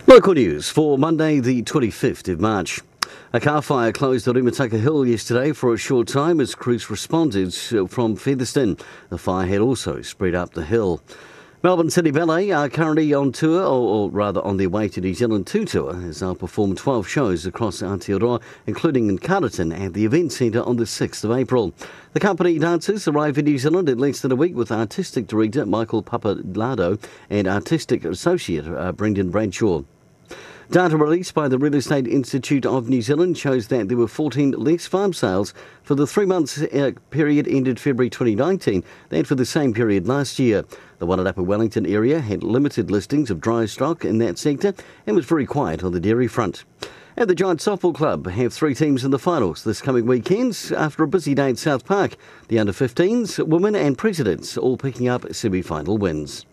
Local news for Monday the 25th of March. A car fire closed at Umataka Hill yesterday for a short time as crews responded from Featherston. The fire had also spread up the hill. Melbourne City Ballet are currently on tour, or rather on their way to New Zealand 2 tour, as they'll perform 12 shows across Aotearoa, including in Carterton at the Event Centre on the 6th of April. The company dancers arrive in New Zealand in less than a week with Artistic Director Michael Papadlado and Artistic Associate Brendan Bradshaw. Data released by the Real Estate Institute of New Zealand shows that there were 14 less farm sales for the 3 months period ended February 2019 than for the same period last year. The one at Upper Wellington area had limited listings of dry stock in that sector and was very quiet on the dairy front. And the Giant Softball Club have 3 teams in the finals this coming weekend after a busy day at South Park. The under-15s, women and presidents all picking up semi-final wins.